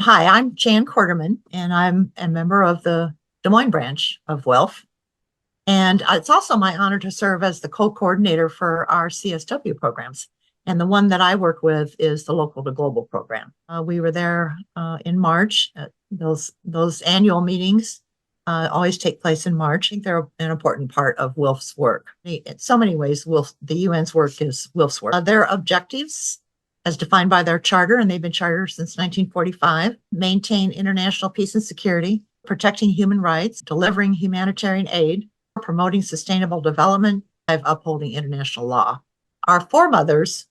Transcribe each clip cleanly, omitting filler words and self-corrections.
Hi, I'm Jan Quarterman, and I'm a member of the Des Moines branch of WILPF. And it's also my honor to serve as the co-coordinator for our CSW programs. And the one that I work with is the Local to Global program. We were there in March. Those annual meetings always take place in March. I think they're an important part of WILPF's work. In so many ways, the UN's work is WILPF's work. Their objectives as defined by their charter, and they've been chartered since 1945, maintain international peace and security, protecting human rights, delivering humanitarian aid, promoting sustainable development, upholding international law. Our foremothers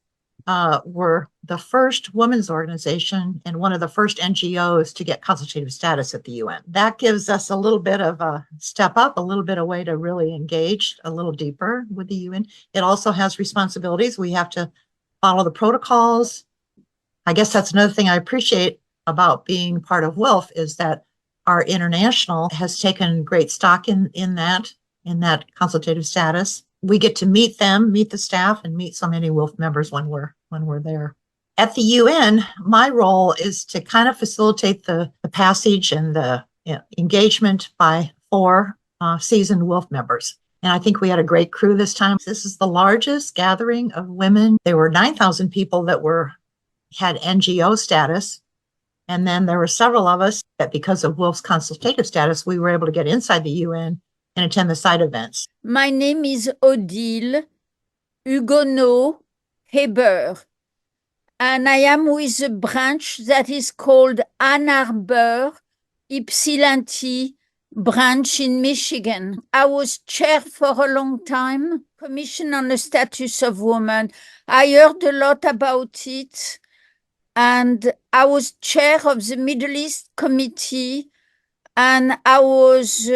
were the first women's organization and one of the first NGOs to get consultative status at the UN. That gives us a little bit of a step up, a little bit of way to really engage a little deeper with the UN. It also has responsibilities. We have to follow the protocols. I guess that's another thing I appreciate about being part of WILPF is that our international has taken great stock in that consultative status. We get to meet them, meet the staff, and meet so many WILPF members when we're there. At the UN, my role is to kind of facilitate the passage and the engagement by 4 seasoned WILPF members. And I think we had a great crew this time. This is the largest gathering of women. There were 9,000 people that had NGO status. And then there were several of us that because of WILPF's consultative status, we were able to get inside the UN and attend the side events. My name is Odile Huguenot Heber, and I am with a branch that is called Ann Arbor Ypsilanti branch in Michigan. I was chair for a long time, Commission on the Status of Women. I heard a lot about it, and I was chair of the Middle East Committee, and I was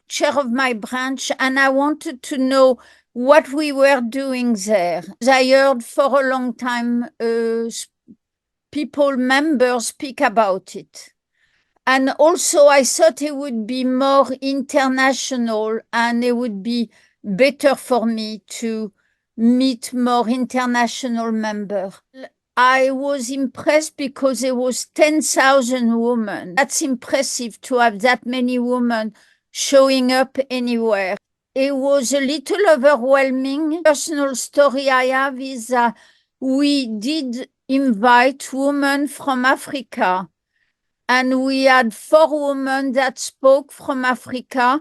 chair of my branch, and I wanted to know what we were doing there. I heard for a long time members speak about it. And also I thought it would be more international and it would be better for me to meet more international members. I was impressed because there was 10,000 women. That's impressive to have that many women showing up anywhere. It was a little overwhelming. Personal story I have is that we did invite women from Africa, and we had 4 women that spoke from Africa,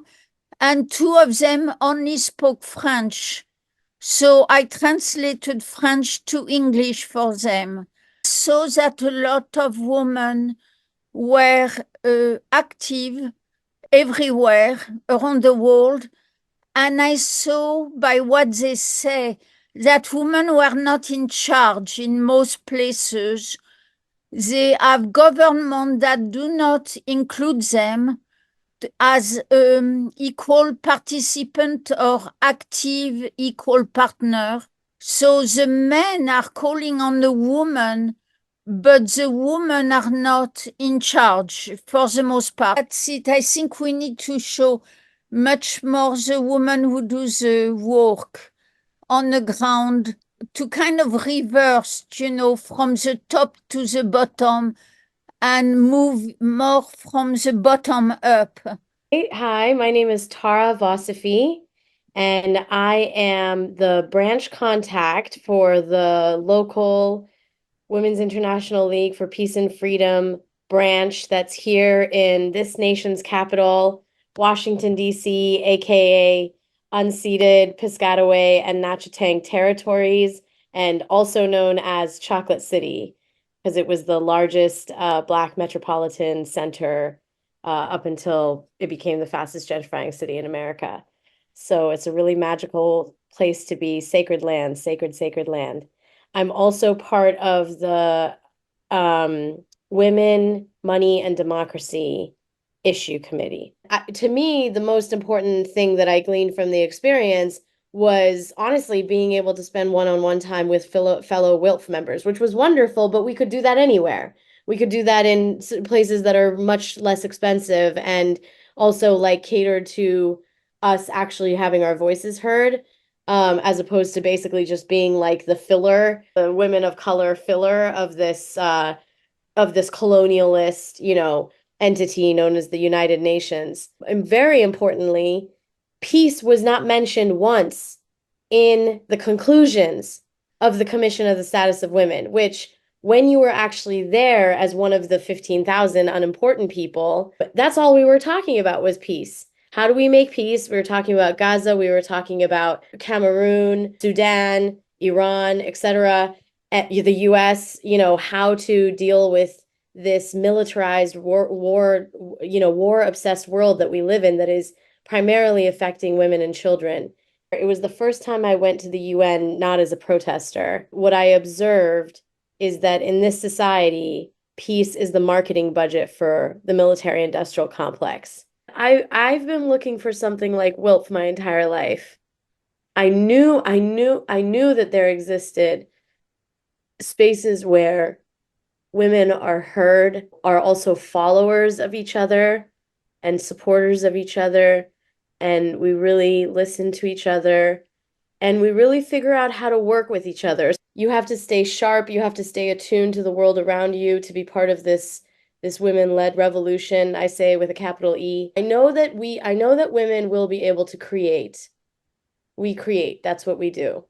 and 2 of them only spoke French. So I translated French to English for them. So that a lot of women were active everywhere around the world. And I saw by what they say that women were not in charge in most places. They have government that do not include them as equal participant or active equal partner. So the men are calling on the woman, but the women are not in charge for the most part. That's it. I think we need to show much more the women who do the work on the ground to kind of reverse, from the top to the bottom and move more from the bottom up. Hi, my name is Tara Vosifi, and I am the branch contact for the local Women's International League for Peace and Freedom branch that's here in this nation's capital, Washington, D.C., aka unceded Piscataway and Nachitang territories, and also known as Chocolate City, because it was the largest Black metropolitan center up until it became the fastest gentrifying city in America. So it's a really magical place to be, sacred land, sacred land. I'm also part of the Women, Money, and Democracy Issue Committee. To me, the most important thing that I gleaned from the experience was honestly being able to spend one-on-one time with fellow WILPF members, which was wonderful, but we could do that anywhere. We could do that in places that are much less expensive and also like catered to us actually having our voices heard, as opposed to basically just being like the filler, the women of color filler of this of this colonialist, entity known as the United Nations. And very importantly, peace was not mentioned once in the conclusions of the Commission of the Status of Women, which when you were actually there as one of the 15,000 unimportant people, that's all we were talking about was peace. How do we make peace? We were talking about Gaza, we were talking about Cameroon, Sudan, Iran, etc. The US, how to deal with this militarized war obsessed world that we live in that is primarily affecting women and children. It was the first time I went to the UN not as a protester. What I observed is that in this society, peace is the marketing budget for the military industrial complex. I've been looking for something like WILPF my entire life. I knew that there existed spaces where women are heard, are also followers of each other and supporters of each other, and we really listen to each other, and we really figure out how to work with each other. You have to stay sharp, you have to stay attuned to the world around you to be part of this women-led revolution, I say with a capital E. I know that women will be able to create. We create, that's what we do.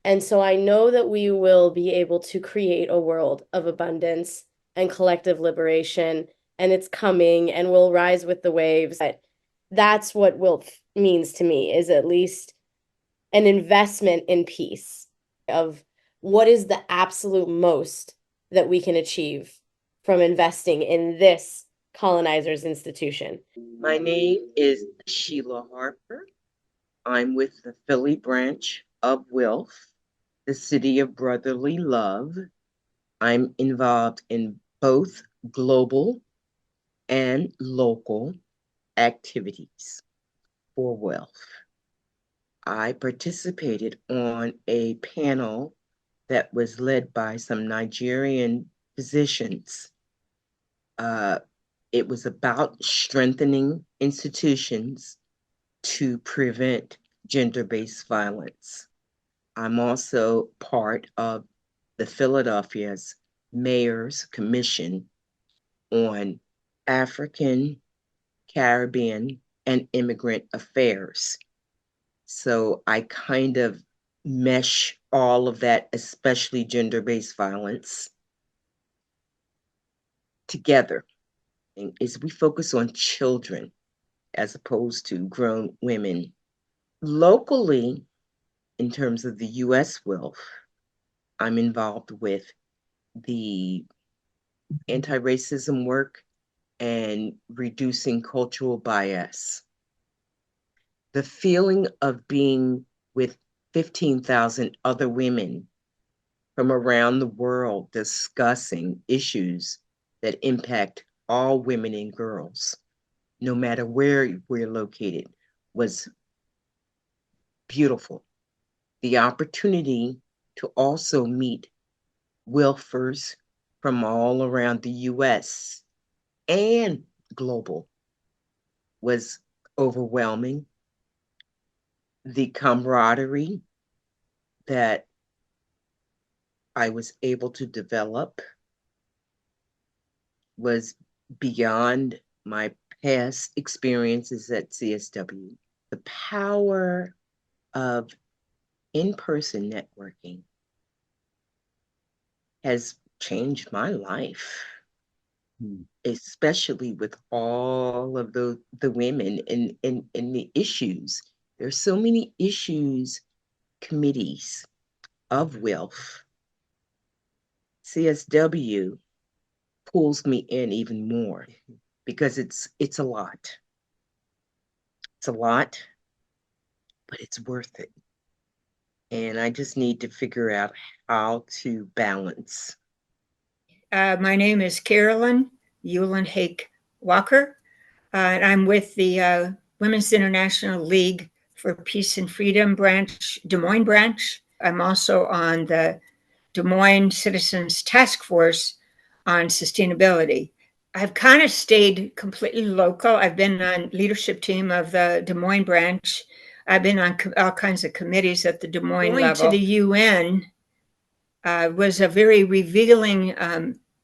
And so I know that we will be able to create a world of abundance and collective liberation, and it's coming and we'll rise with the waves. But that's what WILPF means to me, is at least an investment in peace, of what is the absolute most that we can achieve from investing in this colonizer's institution. My name is Sheila Harper. I'm with the Philly branch of WILPF, the City of Brotherly Love. I'm involved in both global and local activities for WILPF. I participated on a panel that was led by some Nigerian physicians. It was about strengthening institutions to prevent gender-based violence. I'm also part of the Philadelphia's Mayor's Commission on African, Caribbean, and Immigrant Affairs. So I kind of mesh all of that, especially gender-based violence, together. And as we focus on children as opposed to grown women. Locally, in terms of the US WILPF, I'm involved with the anti-racism work and reducing cultural bias. The feeling of being with 15,000 other women from around the world discussing issues that impact all women and girls, no matter where we're located, was beautiful. The opportunity to also meet WILPFers from all around the US and global was overwhelming. The camaraderie that I was able to develop was beyond my past experiences at CSW. The power of in-person networking has changed my life, especially with all of the women and the issues. There's so many issues, committees of WILPF. CSW pulls me in even more because it's a lot. It's a lot, but it's worth it. And I just need to figure out how to balance. My name is Carolyn Hake Walker, and I'm with the Women's International League for Peace and Freedom branch, Des Moines branch. I'm also on the Des Moines Citizens Task Force on Sustainability. I've kind of stayed completely local. I've been on leadership team of the Des Moines branch. I've been on all kinds of committees at the Des Moines level. To the UN was a very revealing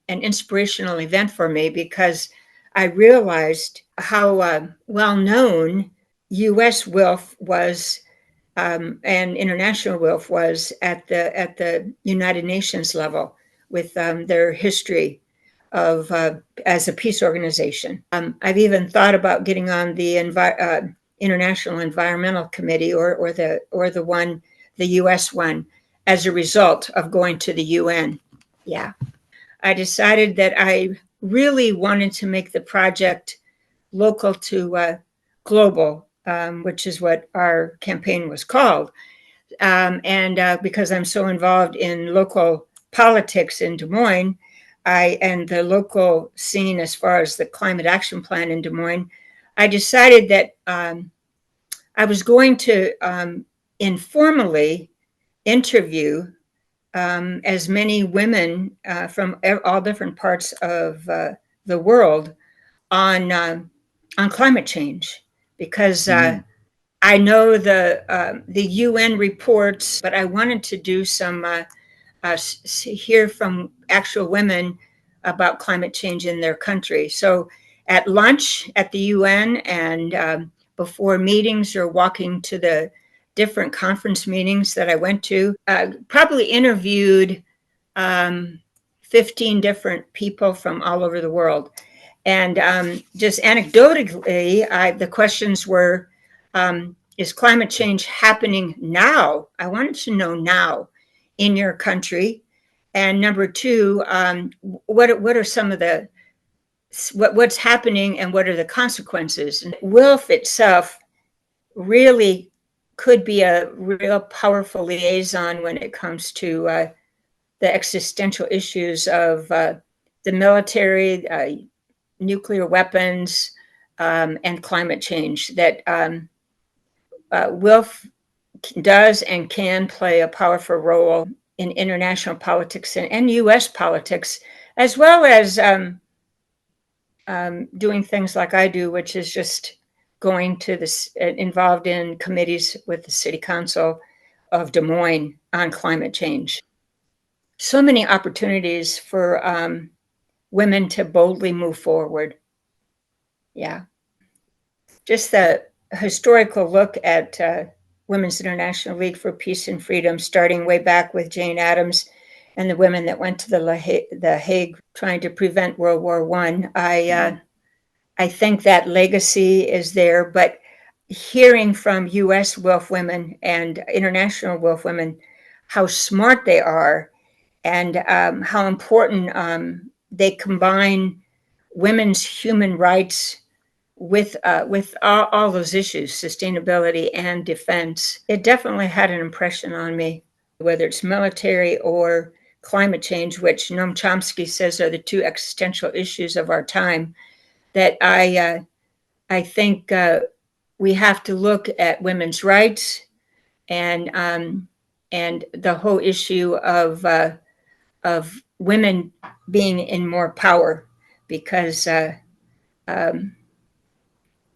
an inspirational event for me because I realized how well known U.S. WILPF was and international WILPF was at the United Nations level with their history of as a peace organization. I've even thought about getting on the International Environmental Committee or the U.S. one, as a result of going to the UN. Yeah, I decided that I really wanted to make the project local to global, which is what our campaign was called. And because I'm so involved in local politics in Des Moines, and the local scene as far as the climate action plan in Des Moines, I decided that I was going to informally interview as many women from all different parts of the world on climate change, because I know the UN reports, but I wanted to do some hear from actual women about climate change in their country. So at lunch at the UN and before meetings or walking to the different conference meetings that I went to, probably interviewed 15 different people from all over the world. And just anecdotally, the questions were, is climate change happening now? I wanted to know now in your country. And number two, what are some of the, what's happening and what are the consequences? And WILPF itself really could be a real powerful liaison when it comes to the existential issues of the military, nuclear weapons, and climate change that WILPF does and can play a powerful role in international politics and U.S. politics, as well as doing things like I do, which is just going to this, involved in committees with the City Council of Des Moines on climate change. So many opportunities for women to boldly move forward. Yeah. Just the historical look at Women's International League for Peace and Freedom, starting way back with Jane Addams and the women that went to the Hague trying to prevent World War I. I think that legacy is there, but hearing from U.S. WILPF women and international WILPF women, how smart they are and how important they combine women's human rights with all those issues, sustainability and defense. It definitely had an impression on me, whether it's military or climate change, which Noam Chomsky says are the two existential issues of our time, that I think we have to look at women's rights and the whole issue of women being in more power, because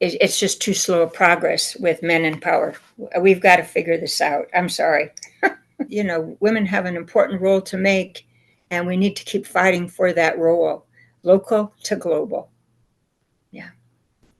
it's just too slow a progress with men in power. We've got to figure this out. I'm sorry. You know, women have an important role to make, and we need to keep fighting for that role, local to global.